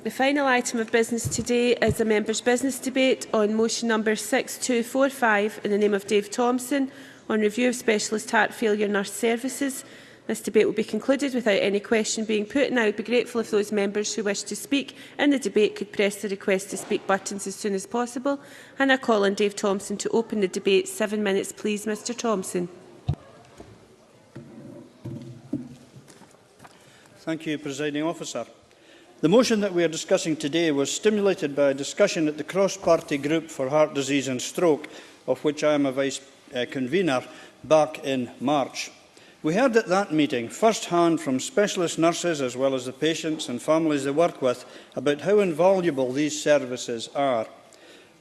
The final item of business today is a members' business debate on motion number 6245 in the name of Dave Thompson on review of specialist heart failure nurse services. This debate will be concluded without any question being put, and I would be grateful if those members who wish to speak in the debate could press the request to speak buttons as soon as possible. And I call on Dave Thompson to open the debate. 7 minutes, please, Mr Thompson. Thank you, Presiding Officer. The motion that we are discussing today was stimulated by a discussion at the cross-party group for heart disease and stroke, of which I am a vice convener, back in March. We heard at that meeting first-hand from specialist nurses, as well as the patients and families they work with, about how invaluable these services are.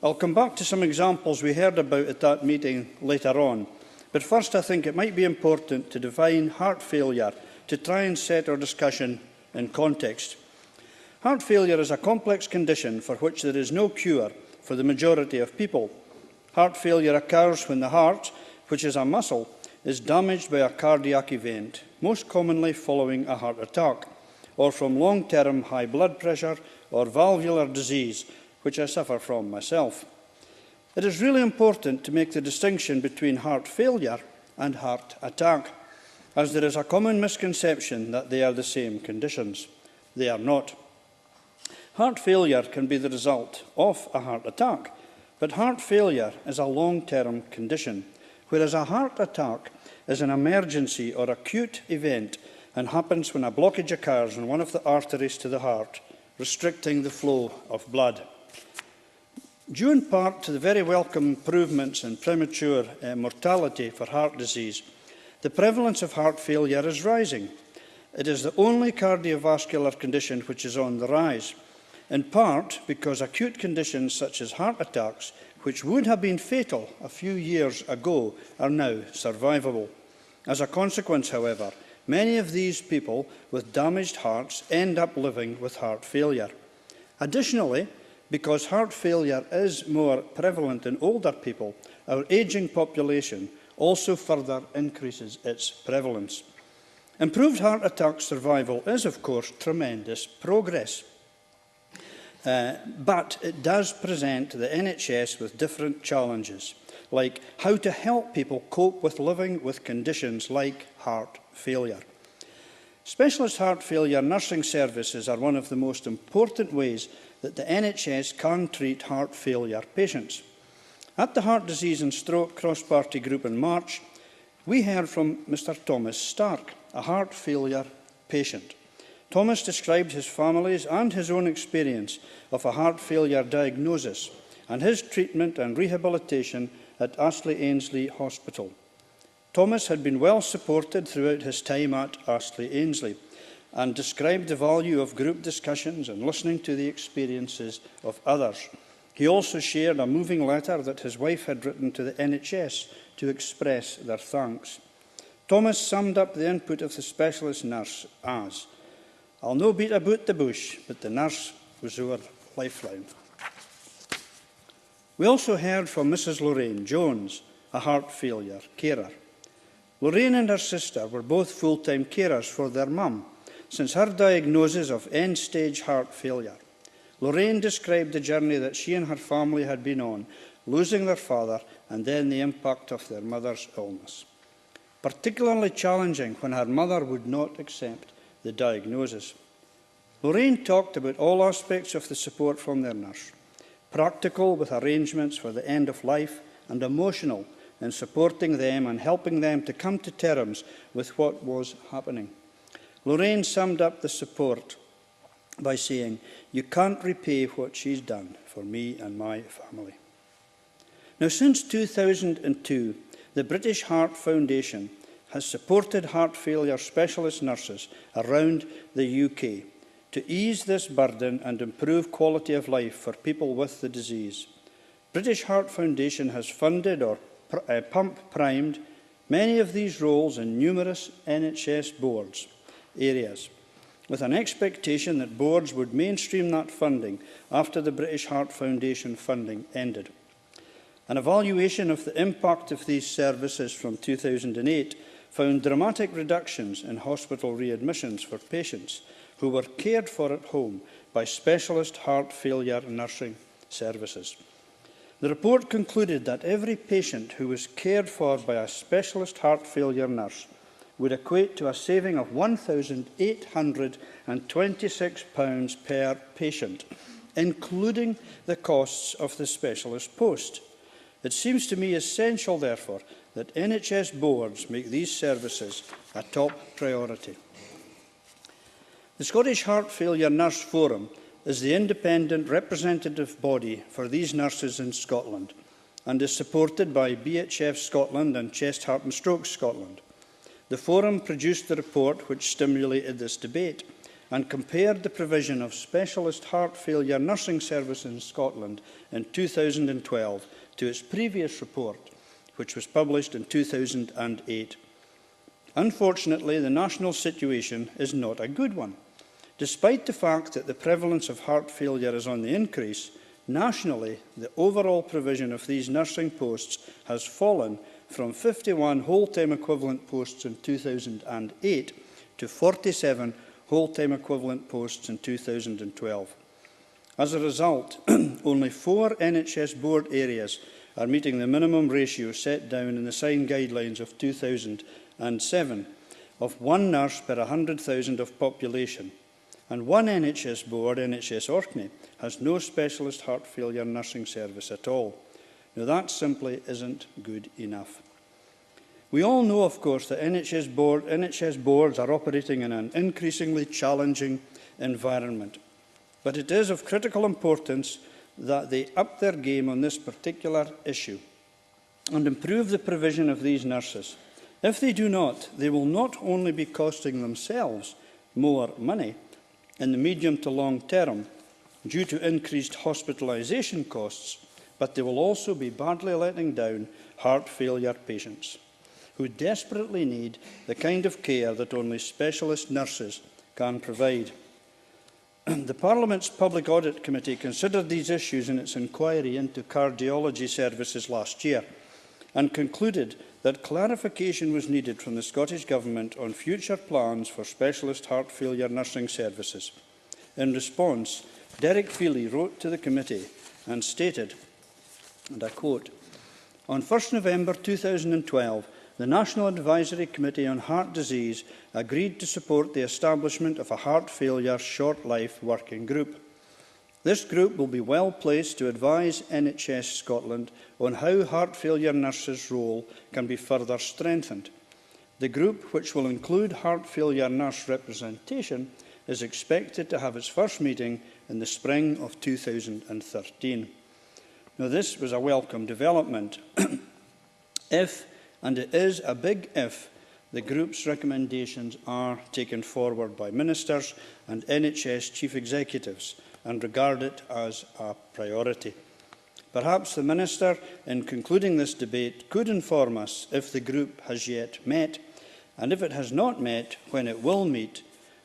I'll come back to some examples we heard about at that meeting later on. But first, I think it might be important to define heart failure to try and set our discussion in context. Heart failure is a complex condition for which there is no cure for the majority of people. Heart failure occurs when the heart, which is a muscle, is damaged by a cardiac event, most commonly following a heart attack, or from long-term high blood pressure or valvular disease, which I suffer from myself. It is really important to make the distinction between heart failure and heart attack, as there is a common misconception that they are the same conditions. They are not. Heart failure can be the result of a heart attack, but heart failure is a long-term condition, whereas a heart attack is an emergency or acute event and happens when a blockage occurs in one of the arteries to the heart, restricting the flow of blood. Due in part to the very welcome improvements in premature mortality for heart disease, the prevalence of heart failure is rising. It is the only cardiovascular condition which is on the rise, in part because acute conditions such as heart attacks, which would have been fatal a few years ago, are now survivable. As a consequence, however, many of these people with damaged hearts end up living with heart failure. Additionally, because heart failure is more prevalent in older people, our ageing population also further increases its prevalence. Improved heart attack survival is, of course, tremendous progress. But it does present the NHS with different challenges, like how to help people cope with living with conditions like heart failure. Specialist heart failure nursing services are one of the most important ways that the NHS can treat heart failure patients. At the Heart Disease and Stroke cross-party group in March, we heard from Mr Thomas Stark, a heart failure patient. Thomas described his family's and his own experience of a heart failure diagnosis and his treatment and rehabilitation at Astley Ainsley Hospital. Thomas had been well supported throughout his time at Astley Ainsley and described the value of group discussions and listening to the experiences of others. He also shared a moving letter that his wife had written to the NHS to express their thanks. Thomas summed up the input of the specialist nurse as, "I'll no beat about the bush, but the nurse was our lifeline." We also heard from Mrs Lorraine Jones, a heart failure carer. Lorraine and her sister were both full-time carers for their mum since her diagnosis of end-stage heart failure. Lorraine described the journey that she and her family had been on, losing their father and then the impact of their mother's illness. Particularly challenging when her mother would not accept the diagnosis. Lorraine talked about all aspects of the support from their nurse, practical with arrangements for the end of life and emotional in supporting them and helping them to come to terms with what was happening. Lorraine summed up the support by saying, "You can't repay what she's done for me and my family." Now, since 2002, the British Heart Foundation has supported heart failure specialist nurses around the UK to ease this burden and improve quality of life for people with the disease. British Heart Foundation has funded or pump-primed many of these roles in numerous NHS boards areas, with an expectation that boards would mainstream that funding after the British Heart Foundation funding ended. An evaluation of the impact of these services from 2008 found dramatic reductions in hospital readmissions for patients who were cared for at home by specialist heart failure nursing services. The report concluded that every patient who was cared for by a specialist heart failure nurse would equate to a saving of £1,826 per patient, including the costs of the specialist post. It seems to me essential, therefore, that NHS boards make these services a top priority. The Scottish Heart Failure Nurse Forum is the independent representative body for these nurses in Scotland and is supported by BHF Scotland and Chest, Heart and Stroke Scotland. The Forum produced the report which stimulated this debate and compared the provision of specialist heart failure nursing service in Scotland in 2012 to its previous report, which was published in 2008. Unfortunately, the national situation is not a good one. Despite the fact that the prevalence of heart failure is on the increase, nationally, the overall provision of these nursing posts has fallen from 51 whole-time equivalent posts in 2008 to 47 whole-time equivalent posts in 2012. As a result, only 4 NHS board areas are meeting the minimum ratio set down in the SIGN guidelines of 2007 of 1 nurse per 100,000 of population. And 1 NHS board, NHS Orkney, has no specialist heart failure nursing service at all. Now that simply isn't good enough. We all know, of course, that NHS boards are operating in an increasingly challenging environment. But it is of critical importance that they up their game on this particular issue and improve the provision of these nurses. If they do not, they will not only be costing themselves more money in the medium to long term due to increased hospitalisation costs, but they will also be badly letting down heart failure patients who desperately need the kind of care that only specialist nurses can provide. The Parliament's Public Audit Committee considered these issues in its inquiry into cardiology services last year and concluded that clarification was needed from the Scottish Government on future plans for specialist heart failure nursing services. In response, Derek Feely wrote to the committee and stated, and I quote, "On 1 November 2012, the National Advisory Committee on Heart Disease agreed to support the establishment of a heart failure short-life working group. This group will be well placed to advise NHS Scotland on how heart failure nurses' role can be further strengthened. The group, which will include heart failure nurse representation, is expected to have its first meeting in the spring of 2013. Now, this was a welcome development. If, and it is a big if, the group's recommendations are taken forward by ministers and NHS chief executives and regard it as a priority. Perhaps the Minister, in concluding this debate, could inform us if the group has yet met, and if it has not met, when it will meet,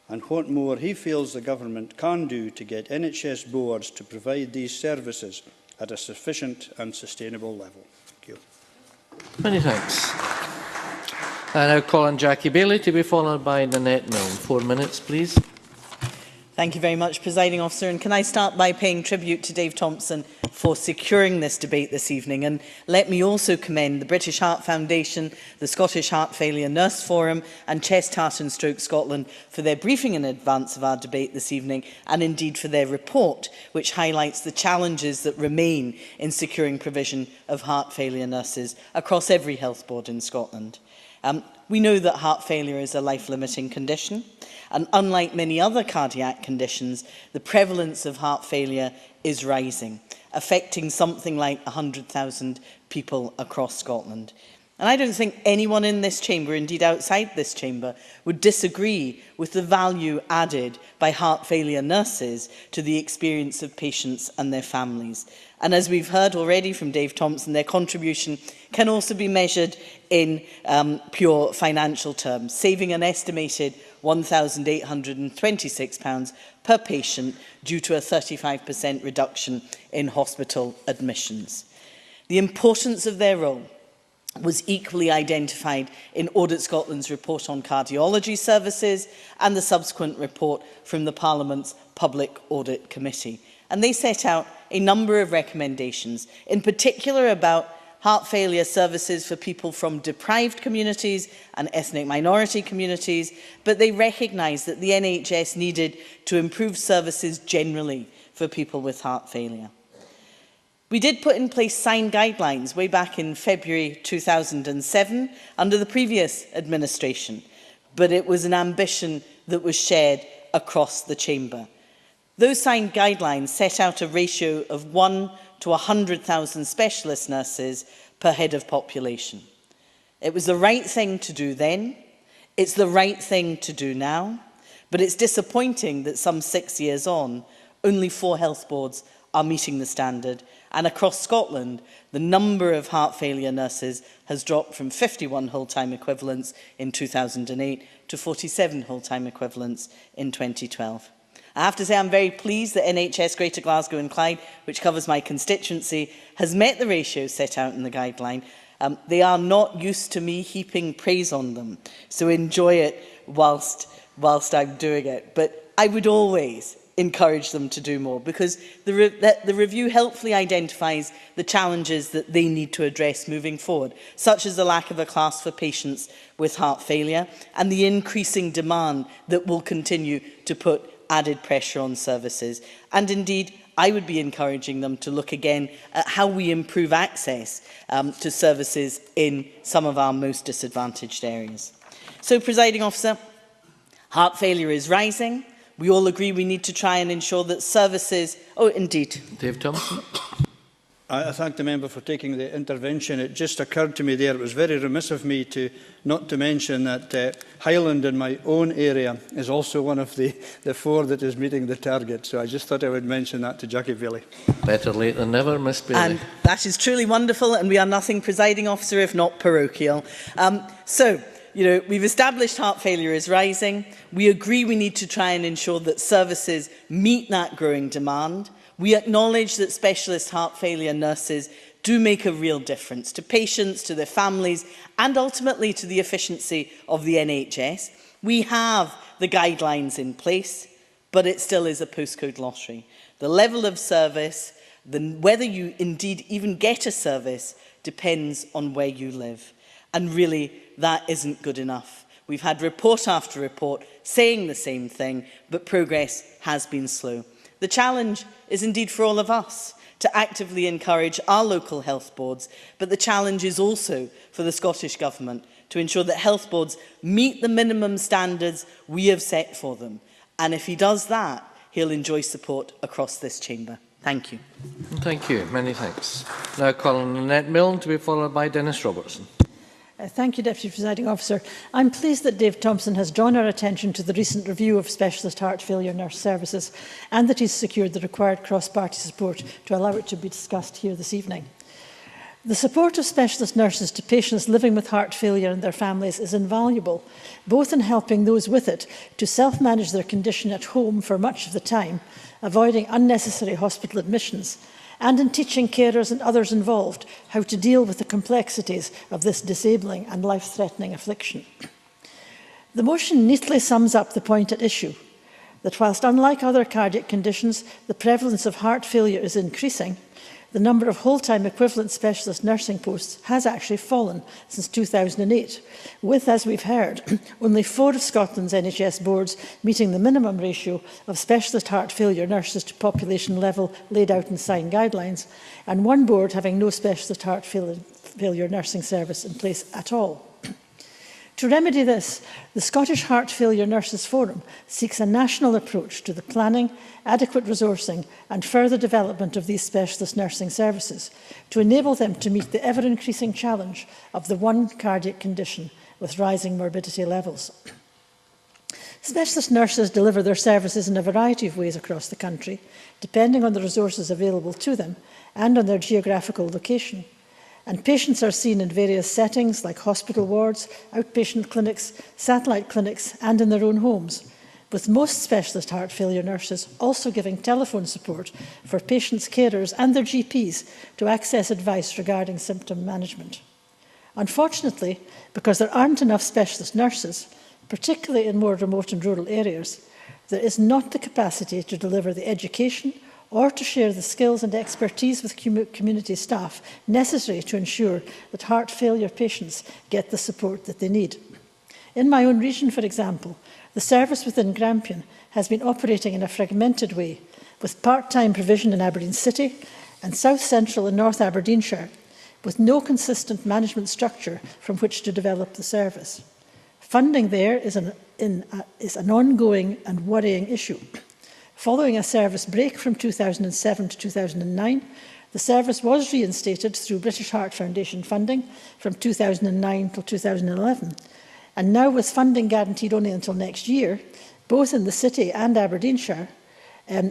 and what more he feels the Government can do to get NHS boards to provide these services at a sufficient and sustainable level. Thank you. Many thanks. I now call on Jackie Bailey to be followed by Nanette Milne. 4 minutes, please. Thank you very much, Presiding Officer. And can I start by paying tribute to Dave Thompson for securing this debate this evening. And let me also commend the British Heart Foundation, the Scottish Heart Failure Nurse Forum and Chest, Heart and Stroke Scotland for their briefing in advance of our debate this evening, and indeed for their report, which highlights the challenges that remain in securing provision of heart failure nurses across every health board in Scotland. We know that heart failure is a life-limiting condition, and unlike many other cardiac conditions, the prevalence of heart failure is rising, affecting something like 100,000 people across Scotland. And I don't think anyone in this chamber, indeed outside this chamber, would disagree with the value added by heart failure nurses to the experience of patients and their families. And as we've heard already from Dave Thompson, their contribution can also be measured in pure financial terms, saving an estimated £1,826 per patient due to a 35% reduction in hospital admissions. The importance of their role was equally identified in Audit Scotland's report on cardiology services and the subsequent report from the Parliament's Public Audit Committee. And they set out a number of recommendations, in particular about heart failure services for people from deprived communities and ethnic minority communities, but they recognised that the NHS needed to improve services generally for people with heart failure. We did put in place signed guidelines way back in February 2007 under the previous administration, but it was an ambition that was shared across the chamber. Those signed guidelines set out a ratio of 1 to 100,000 specialist nurses per head of population. It was the right thing to do then, it's the right thing to do now, but it's disappointing that some 6 years on, only 4 health boards are meeting the standard, and across Scotland, the number of heart failure nurses has dropped from 51 whole-time equivalents in 2008 to 47 whole-time equivalents in 2012. I have to say I'm very pleased that NHS Greater Glasgow and Clyde, which covers my constituency, has met the ratios set out in the guideline. They are not used to me heaping praise on them, so enjoy it whilst I'm doing it. But I would always encourage them to do more, because the review helpfully identifies the challenges that they need to address moving forward, such as the lack of a class for patients with heart failure and the increasing demand that will continue to put added pressure on services. And indeed, I would be encouraging them to look again at how we improve access to services in some of our most disadvantaged areas. So, Presiding Officer, heart failure is rising. We all agree we need to try and ensure that services... Oh, indeed. Dave-Thompson. I thank the member for taking the intervention. It just occurred to me there, it was very remiss of me not to mention that Highland in my own area is also one of the 4 that is meeting the target. So I just thought I would mention that to Jackie Bailey. Better late than never, Miss Bailey. And that is truly wonderful, and we are nothing, Presiding Officer, if not parochial. We've established heart failure is rising. We agree we need to try and ensure that services meet that growing demand. We acknowledge that specialist heart failure nurses do make a real difference to patients, to their families, and ultimately to the efficiency of the NHS. We have the guidelines in place, but it still is a postcode lottery. The level of service, whether you indeed even get a service, depends on where you live. And really, that isn't good enough. We've had report after report saying the same thing, but progress has been slow. The challenge is indeed for all of us to actively encourage our local health boards, but the challenge is also for the Scottish Government to ensure that health boards meet the minimum standards we have set for them. And if he does that, he'll enjoy support across this chamber. Thank you. Thank you. Many thanks. Now calling Annette Milne to be followed by Dennis Robertson. Thank you, Deputy Presiding Officer. I'm pleased that Dave Thompson has drawn our attention to the recent review of specialist heart failure nurse services and that he's secured the required cross-party support to allow it to be discussed here this evening. The support of specialist nurses to patients living with heart failure and their families is invaluable, both in helping those with it to self-manage their condition at home for much of the time, avoiding unnecessary hospital admissions, and in teaching carers and others involved how to deal with the complexities of this disabling and life-threatening affliction. The motion neatly sums up the point at issue, that whilst unlike other cardiac conditions, the prevalence of heart failure is increasing, the number of whole-time equivalent specialist nursing posts has actually fallen since 2008, with, as we've heard, only 4 of Scotland's NHS boards meeting the minimum ratio of specialist heart failure nurses to population level laid out in signed guidelines, and 1 board having no specialist heart failure nursing service in place at all. To remedy this, the Scottish Heart Failure Nurses Forum seeks a national approach to the planning, adequate resourcing and further development of these specialist nursing services to enable them to meet the ever-increasing challenge of the one cardiac condition with rising morbidity levels. Specialist nurses deliver their services in a variety of ways across the country, depending on the resources available to them and on their geographical location. And patients are seen in various settings like hospital wards, outpatient clinics, satellite clinics and in their own homes, with most specialist heart failure nurses also giving telephone support for patients, carers and their GPs to access advice regarding symptom management. Unfortunately, because there aren't enough specialist nurses, particularly in more remote and rural areas, there is not the capacity to deliver the education or to share the skills and expertise with community staff necessary to ensure that heart failure patients get the support that they need. In my own region, for example, the service within Grampian has been operating in a fragmented way, with part-time provision in Aberdeen City and South Central and North Aberdeenshire, with no consistent management structure from which to develop the service. Funding there is an ongoing and worrying issue. Following a service break from 2007 to 2009, the service was reinstated through British Heart Foundation funding from 2009 till 2011. And now, with funding guaranteed only until next year, both in the City and Aberdeenshire,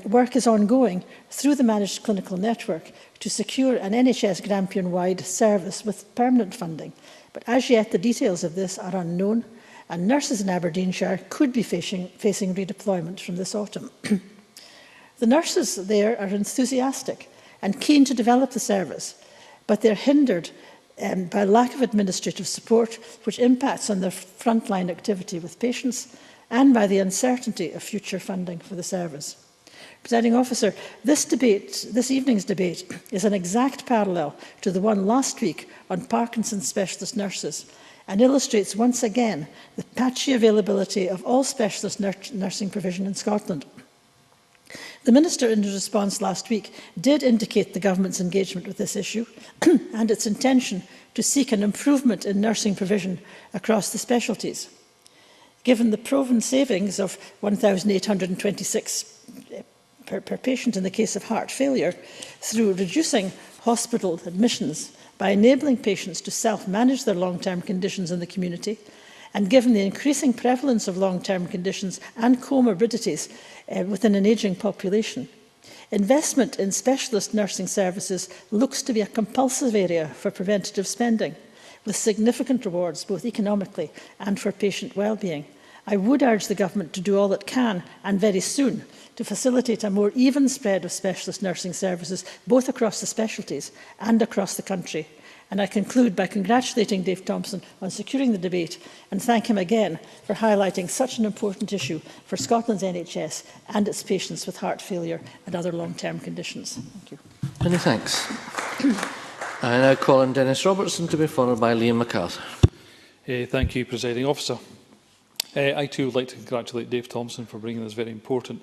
work is ongoing through the Managed Clinical Network to secure an NHS Grampian-wide service with permanent funding. But as yet, the details of this are unknown, and nurses in Aberdeenshire could be facing redeployment from this autumn. The nurses there are enthusiastic and keen to develop the service, but they're hindered by lack of administrative support, which impacts on their frontline activity with patients, and by the uncertainty of future funding for the service. Presiding Officer, this evening's debate is an exact parallel to the one last week on Parkinson's specialist nurses, and illustrates once again the patchy availability of all specialist nursing provision in Scotland. The Minister, in his response last week, did indicate the Government's engagement with this issue and its intention to seek an improvement in nursing provision across the specialties. Given the proven savings of £1,826 per patient in the case of heart failure, through reducing hospital admissions by enabling patients to self-manage their long-term conditions in the community, and given the increasing prevalence of long-term conditions and comorbidities within an ageing population, investment in specialist nursing services looks to be a compulsive area for preventative spending, with significant rewards both economically and for patient well-being. I would urge the Government to do all it can, and very soon, to facilitate a more even spread of specialist nursing services, both across the specialties and across the country. And I conclude by congratulating Dave Thompson on securing the debate and thank him again for highlighting such an important issue for Scotland's NHS and its patients with heart failure and other long-term conditions. Thank you. Many thanks. I now call on Dennis Robertson to be followed by Liam MacArthur. Thank you, Presiding Officer. I too would like to congratulate Dave Thompson for bringing this very important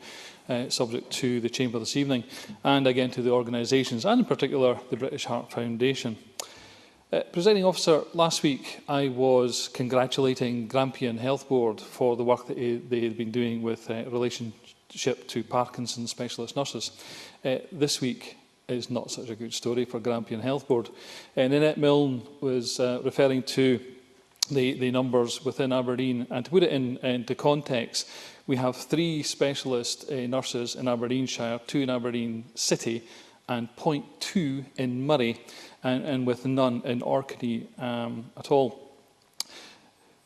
subject to the Chamber this evening, and again to the organisations, and in particular the British Heart Foundation. Presiding Officer, last week I was congratulating Grampian Health Board for the work that they had been doing with relationship to Parkinson's specialist nurses. This week is not such a good story for Grampian Health Board. Nanette Milne was referring to the numbers within Aberdeen, and to put it into context, we have 3 specialist nurses in Aberdeenshire, 2 in Aberdeen City and 0.2 in Murray, and with none in Orkney at all.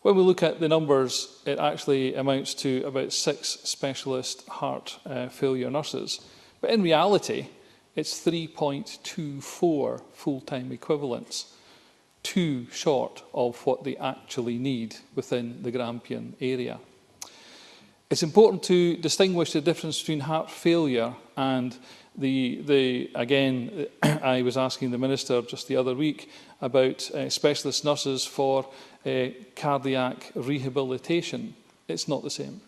When we look at the numbers, it actually amounts to about 6 specialist heart failure nurses. But in reality, it's 3.24 full-time equivalents, 2 short of what they actually need within the Grampian area. It's important to distinguish the difference between heart failure and again, I was asking the Minister just the other week about specialist nurses for cardiac rehabilitation. It's not the same.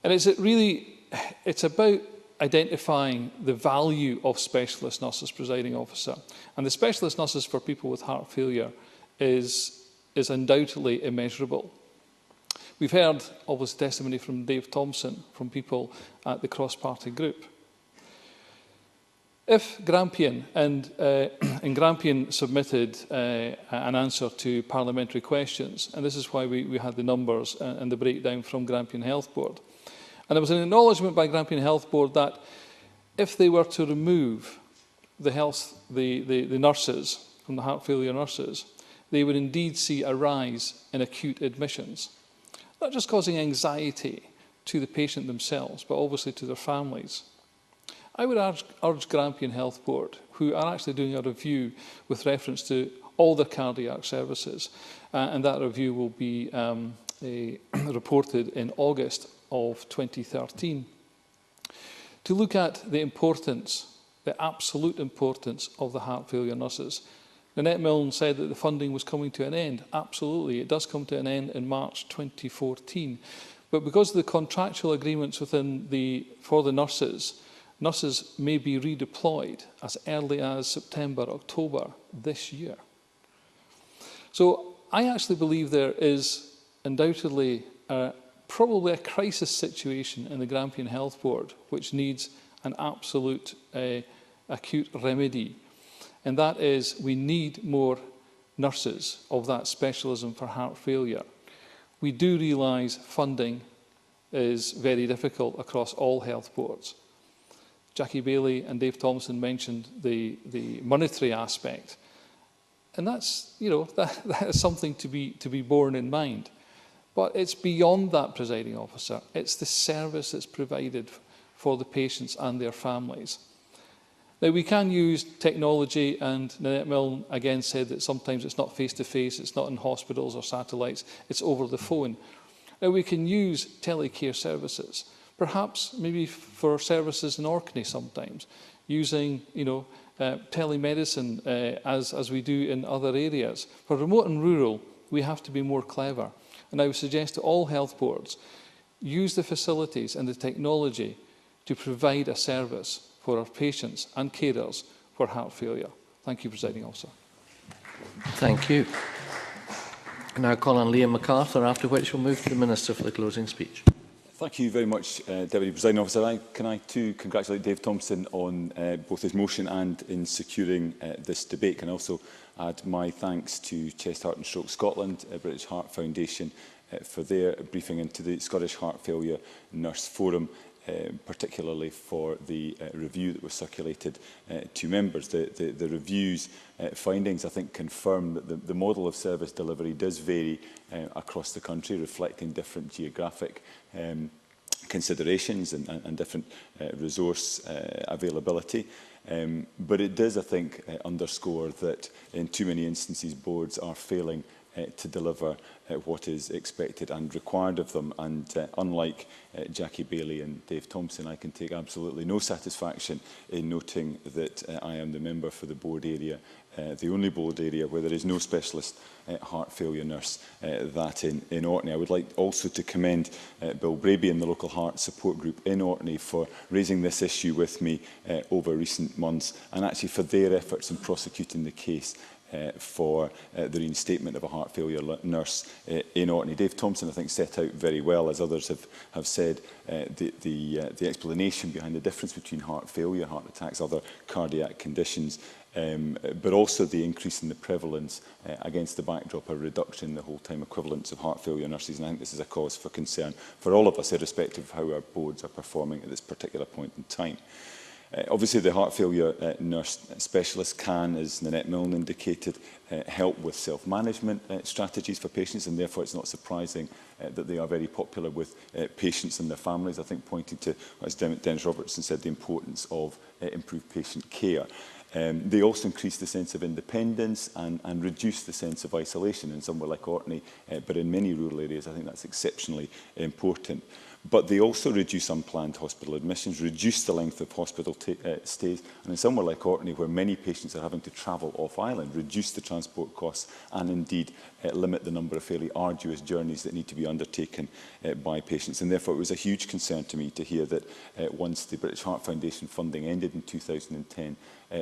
And it's about identifying the value of specialist nurses, Presiding Officer. And the specialist nurses for people with heart failure is undoubtedly immeasurable. We've heard obviously testimony from Dave Thompson, from people at the cross-party group. If Grampian and Grampian submitted an answer to parliamentary questions, and this is why we had the numbers and the breakdown from Grampian Health Board, and there was an acknowledgement by Grampian Health Board that if they were to remove the nurses from the heart failure nurses, they would indeed see a rise in acute admissions, not just causing anxiety to the patient themselves, but obviously to their families. I would urge Grampian Health Board, who are actually doing a review with reference to all their cardiac services. And that review will be reported in August of 2013. To look at the importance, the absolute importance of the heart failure nurses. Nanette Milne said that the funding was coming to an end. Absolutely, it does come to an end in March 2014. But because of the contractual agreements for the nurses, nurses may be redeployed as early as September, October this year. So I actually believe there is undoubtedly probably a crisis situation in the Grampian Health Board which needs an absolute acute remedy. And that is, we need more nurses of that specialism for heart failure. We do realise funding is very difficult across all health boards. Jackie Bailey and Dave Thompson mentioned the monetary aspect. And that's, that is something to be borne in mind. But it's beyond that, presiding officer. It's the service that's provided for the patients and their families. Now, we can use technology, and Nanette Milne again said that sometimes it's not face-to-face, it's not in hospitals or satellites, it's over the phone. Now, we can use telecare services, perhaps maybe for services in Orkney sometimes, using, telemedicine as we do in other areas. For remote and rural, we have to be more clever. And I would suggest to all health boards, use the facilities and the technology to provide a service for our patients and carers for heart failure. Thank you, Presiding Officer. Thank you. I now call on Liam MacArthur, after which we'll move to the Minister for the closing speech. Thank you very much, Deputy Presiding Officer. Can I too congratulate Dave Thompson on both his motion and in securing this debate. Can I also add my thanks to Chest, Heart and Stroke Scotland, British Heart Foundation, for their briefing, and to the Scottish Heart Failure Nurse Forum, particularly for the review that was circulated to members. The review's findings, I think, confirm that the model of service delivery does vary across the country, reflecting different geographic considerations and different resource availability. But it does, I think, underscore that in too many instances boards are failing to deliver what is expected and required of them. And unlike Jackie Bailey and Dave Thompson, I can take absolutely no satisfaction in noting that I am the member for the board area, the only board area where there is no specialist heart failure nurse, that in Orkney. I would like also to commend Bill Braby and the local heart support group in Orkney for raising this issue with me over recent months, and actually for their efforts in prosecuting the case for the reinstatement of a heart failure nurse in Orkney. Dave Thompson, I think, set out very well, as others have said, the explanation behind the difference between heart failure, heart attacks, other cardiac conditions, but also the increase in the prevalence against the backdrop of a reduction in the whole-time equivalence of heart failure nurses. And I think this is a cause for concern for all of us, irrespective of how our boards are performing at this particular point in time. Obviously, the heart failure nurse specialist can, as Nanette Milne indicated, help with self-management strategies for patients, and therefore it's not surprising that they are very popular with patients and their families. I think pointing to, as Dennis Robertson said, the importance of improved patient care. They also increase the sense of independence and reduce the sense of isolation in somewhere like Orkney, but in many rural areas I think that's exceptionally important. But they also reduce unplanned hospital admissions, reduce the length of hospital stays, and in somewhere like Orkney, where many patients are having to travel off-island, reduce the transport costs and indeed limit the number of fairly arduous journeys that need to be undertaken by patients. And therefore, it was a huge concern to me to hear that once the British Heart Foundation funding ended in 2010,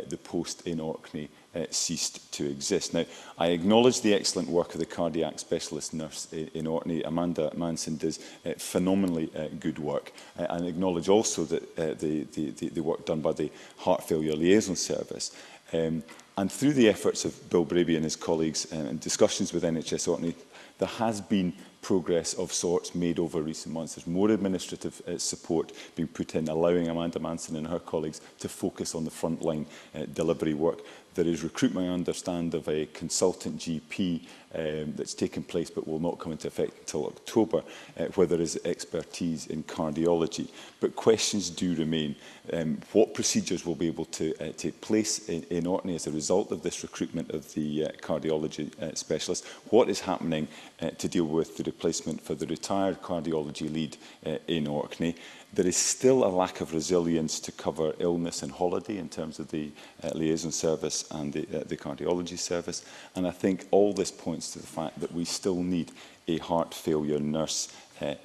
the post in Orkney ceased to exist. Now, I acknowledge the excellent work of the cardiac specialist nurse in Orkney. Amanda Manson does phenomenally good work, and acknowledge also that the work done by the Heart Failure Liaison Service. And through the efforts of Bill Braby and his colleagues and discussions with NHS Orkney, there has been progress of sorts made over recent months. There's more administrative support being put in, allowing Amanda Manson and her colleagues to focus on the frontline delivery work. There is recruitment, I understand, of a consultant GP that's taken place but will not come into effect until October, where there is expertise in cardiology. But questions do remain. What procedures will be able to take place in Orkney as a result of this recruitment of the cardiology specialist? What is happening to deal with the replacement for the retired cardiology lead in Orkney? There is still a lack of resilience to cover illness and holiday in terms of the liaison service and the cardiology service. And I think all this points to the fact that we still need a heart failure nurse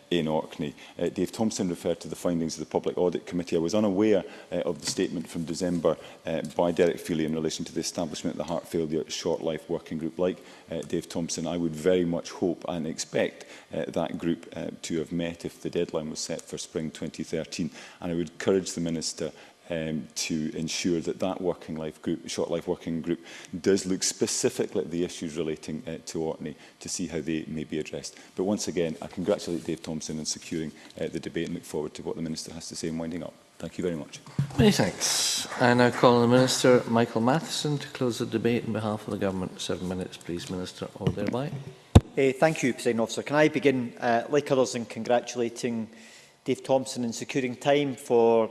in Orkney. Dave Thompson referred to the findings of the Public Audit Committee. I was unaware of the statement from December by Derek Feely in relation to the establishment of the Heart Failure Short Life Working Group. Like Dave Thompson, I would very much hope and expect that group to have met if the deadline was set for spring 2013. And I would encourage the Minister to ensure that that short life working group does look specifically at the issues relating to Orkney to see how they may be addressed. But once again, I congratulate Dave Thompson on securing the debate and look forward to what the Minister has to say in winding up. Thank you very much. Many thanks. I now call on the Minister, Michael Matheson, to close the debate on behalf of the Government. 7 minutes, please, Minister, or thereby. Thank you, Presiding Officer. Can I begin, like others, in congratulating Dave Thompson in securing time for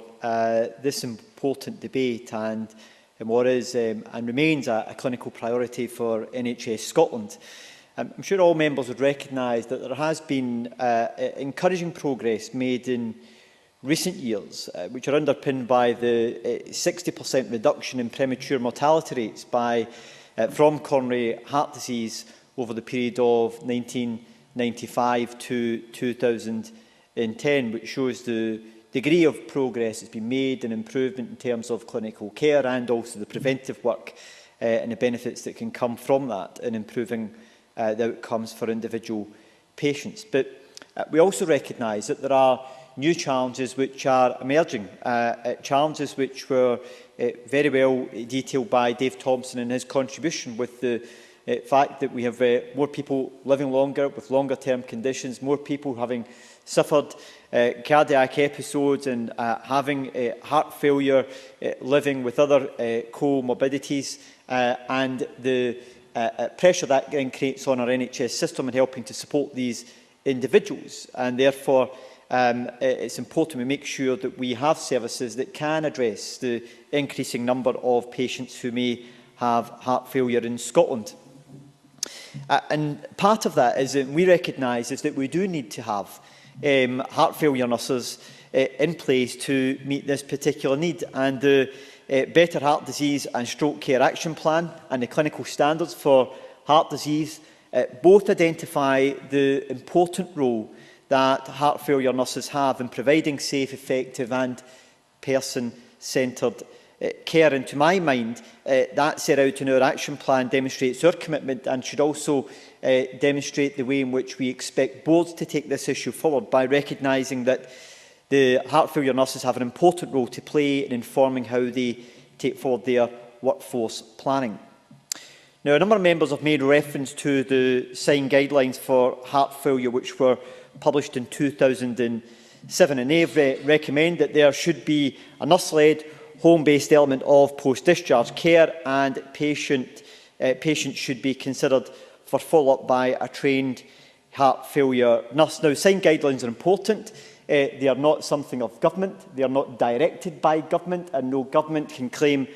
this important debate and what is and remains a clinical priority for NHS Scotland. I'm sure all members would recognise that there has been encouraging progress made in recent years, which are underpinned by the 60% reduction in premature mortality rates from coronary heart disease over the period of 1995 to 2010, which shows the degree of progress that's been made and improvement in terms of clinical care and also the preventive work and the benefits that can come from that in improving the outcomes for individual patients. But we also recognise that there are new challenges which are emerging, challenges which were very well detailed by Dave Thompson in his contribution, with the fact that we have more people living longer with longer term conditions, more people having suffered cardiac episodes and having heart failure, living with other comorbidities, and the pressure that then creates on our NHS system and helping to support these individuals. And therefore, it's important we make sure that we have services that can address the increasing number of patients who may have heart failure in Scotland. And part of that is that we recognise is that we do need to have heart failure nurses in place to meet this particular need. And the Better Heart Disease and Stroke Care Action Plan and the clinical standards for heart disease both identify the important role that heart failure nurses have in providing safe, effective and person-centred care. And to my mind, that set out in our action plan demonstrates our commitment and should also demonstrate the way in which we expect boards to take this issue forward, by recognising that the heart failure nurses have an important role to play in informing how they take forward their workforce planning. Now, a number of members have made reference to the SIGN guidelines for heart failure, which were published in 2007, and they recommend that there should be a nurse-led, home-based element of post-discharge care, and patients should be considered for follow-up by a trained heart failure nurse. Now, SIGN guidelines are important. They are not something of government. They are not directed by government, and no government can claim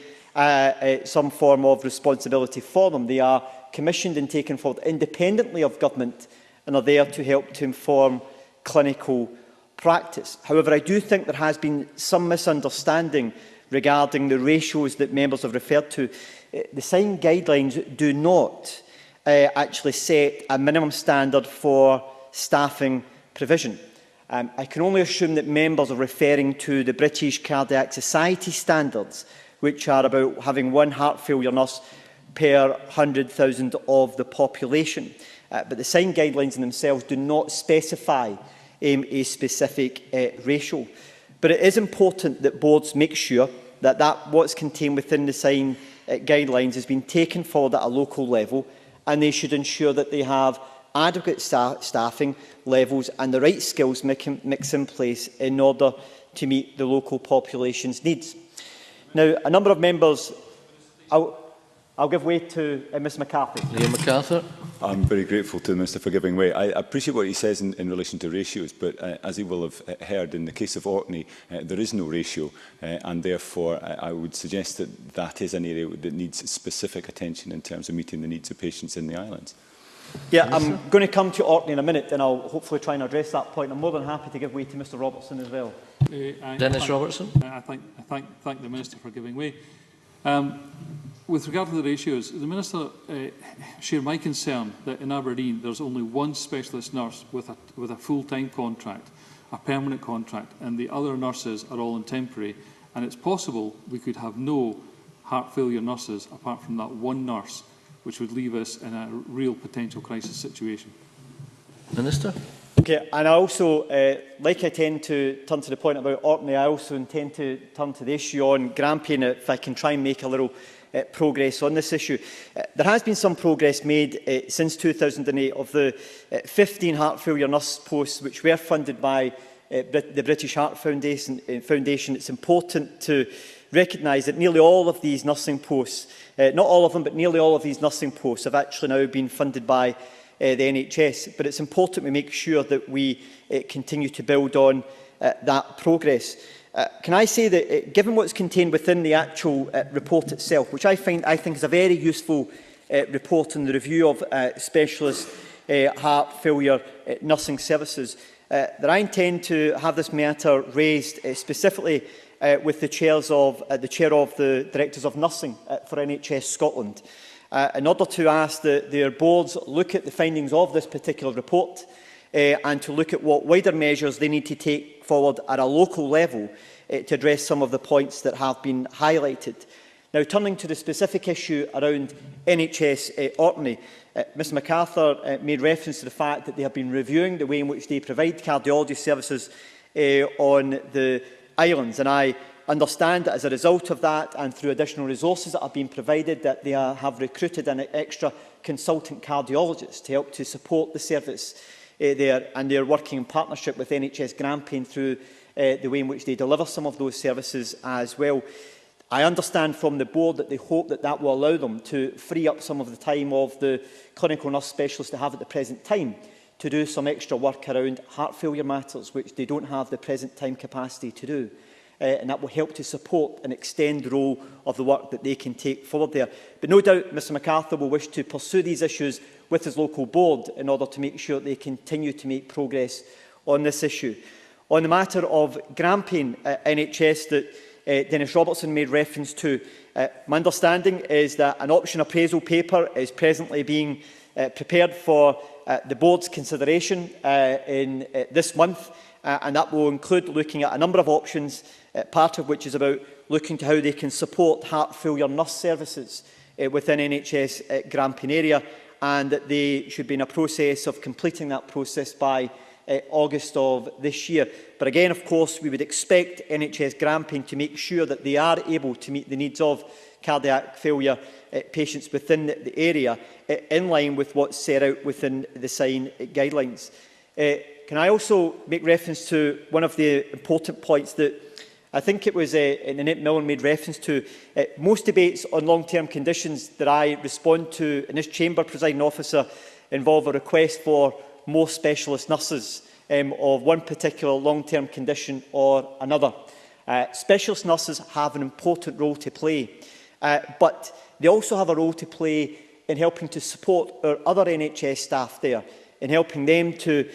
some form of responsibility for them. They are commissioned and taken forward independently of government and are there to help to inform clinical practice. However, I do think there has been some misunderstanding regarding the ratios that members have referred to. The SIGN guidelines do not actually set a minimum standard for staffing provision. I can only assume that members are referring to the British Cardiac Society standards, which are about having one heart failure nurse per 100,000 of the population. But the SIGN guidelines in themselves do not specify a specific ratio. But it is important that boards make sure that what's contained within the SIGN guidelines has been taken forward at a local level, and they should ensure that they have adequate staffing levels and the right skills mix in place in order to meet the local population's needs. Now, a number of members... I'll give way to Ms McCarthy. Liam MacArthur. I'm very grateful to the Minister for giving way. I appreciate what he says in relation to ratios, but as he will have heard, in the case of Orkney, there is no ratio, and therefore I would suggest that that is an area that needs specific attention in terms of meeting the needs of patients in the islands. Yeah, I'm going to come to Orkney in a minute, and I'll hopefully try and address that point. I'm more than happy to give way to Mr Robertson as well. Dennis Robertson. I thank the Minister for giving way. With regard to the ratios, the Minister shared my concern that in Aberdeen there's only one specialist nurse with a full-time contract, a permanent contract, and the other nurses are all on temporary. And it's possible we could have no heart failure nurses apart from that one nurse, which would leave us in a real potential crisis situation. Minister. Okay, and I also, like I tend to turn to the point about Orkney, I also intend to turn to the issue on Grampian, if I can try and make a little progress on this issue. There has been some progress made since 2008 of the 15 heart failure nurse posts which were funded by the British Heart Foundation. It's important to recognise that nearly all of these nursing posts, not all of them, but nearly all of these nursing posts have actually now been funded by the NHS. But it's important we make sure that we continue to build on that progress. Can I say that, given what's contained within the actual report itself, which I think is a very useful report on the review of specialist heart failure nursing services, that I intend to have this matter raised specifically with the chair of the Directors of Nursing for NHS Scotland, in order to ask that their boards look at the findings of this particular report and to look at what wider measures they need to take forward at a local level to address some of the points that have been highlighted. Now, turning to the specific issue around NHS Orkney, Ms MacArthur made reference to the fact that they have been reviewing the way in which they provide cardiology services on the islands, and I understand that as a result of that and through additional resources that have been provided, that they have recruited an extra consultant cardiologist to help to support the service there, and they're working in partnership with NHS Grampian through the way in which they deliver some of those services as well. I understand from the board that they hope that that will allow them to free up some of the time of the clinical nurse specialists they have at the present time to do some extra work around heart failure matters, which they don't have the present time capacity to do. And that will help to support and extend the role of the work that they can take forward there. But no doubt Mr MacArthur will wish to pursue these issues with his local board in order to make sure they continue to make progress on this issue. On the matter of Grampian NHS that Dennis Robertson made reference to, my understanding is that an option appraisal paper is presently being prepared for the board's consideration in this month, and that will include looking at a number of options, part of which is about looking to how they can support heart failure nurse services within NHS Grampian area, and that they should be in a process of completing that process by August of this year. But again, of course, we would expect NHS Grampian to make sure that they are able to meet the needs of cardiac failure patients within the area in line with what's set out within the SIGN guidelines. Can I also make reference to one of the important points that I think it was Annette Millen made reference to? Most debates on long-term conditions that I respond to in this chamber, presiding officer, involve a request for more specialist nurses of one particular long-term condition or another. Specialist nurses have an important role to play, but they also have a role to play in helping to support our other NHS staff there, in helping them to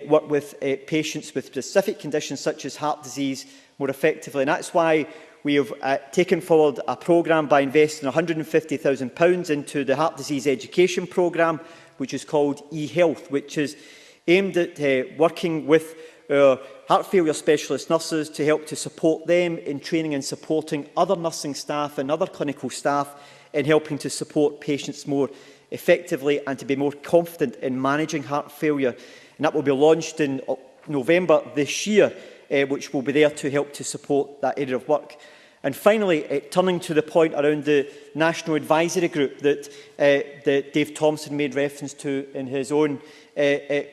work with patients with specific conditions such as heart disease more effectively. And that's why we have taken forward a programme by investing £150,000 into the heart disease education programme, which is called eHealth, which is aimed at working with heart failure specialist nurses to help to support them in training and supporting other nursing staff and other clinical staff in helping to support patients more effectively and to be more confident in managing heart failure. And that will be launched in November this year, which will be there to help to support that area of work. And finally, turning to the point around the National Advisory Group that Dave-Thompson made reference to in his own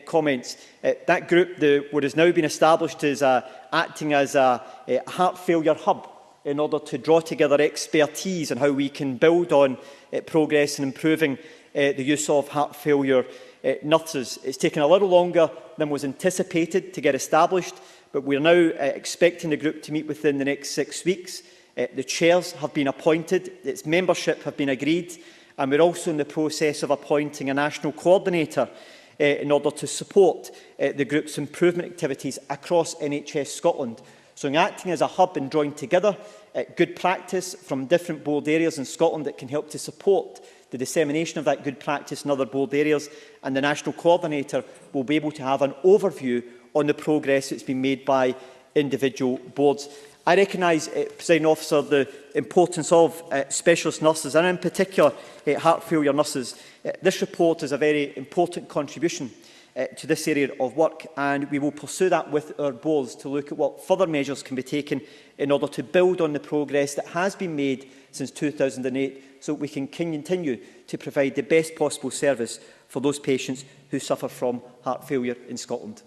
comments. That group, what has now been established, is acting as a heart failure hub in order to draw together expertise on how we can build on progress in improving the use of heart failure nurses. It's taken a little longer than was anticipated to get established, but we are now expecting the group to meet within the next 6 weeks. The chairs have been appointed, its membership have been agreed, and we're also in the process of appointing a national coordinator in order to support the group's improvement activities across NHS Scotland. So in acting as a hub and drawing together good practice from different board areas in Scotland that can help to support the dissemination of that good practice in other board areas, and the national coordinator will be able to have an overview on the progress that's been made by individual boards. I recognise, Presiding Officer, the importance of specialist nurses, and in particular heart failure nurses. This report is a very important contribution to this area of work, and we will pursue that with our boards to look at what further measures can be taken in order to build on the progress that has been made since 2008, so we can continue to provide the best possible service for those patients who suffer from heart failure in Scotland.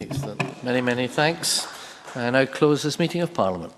Excellent. Many, many thanks. I now close this meeting of Parliament.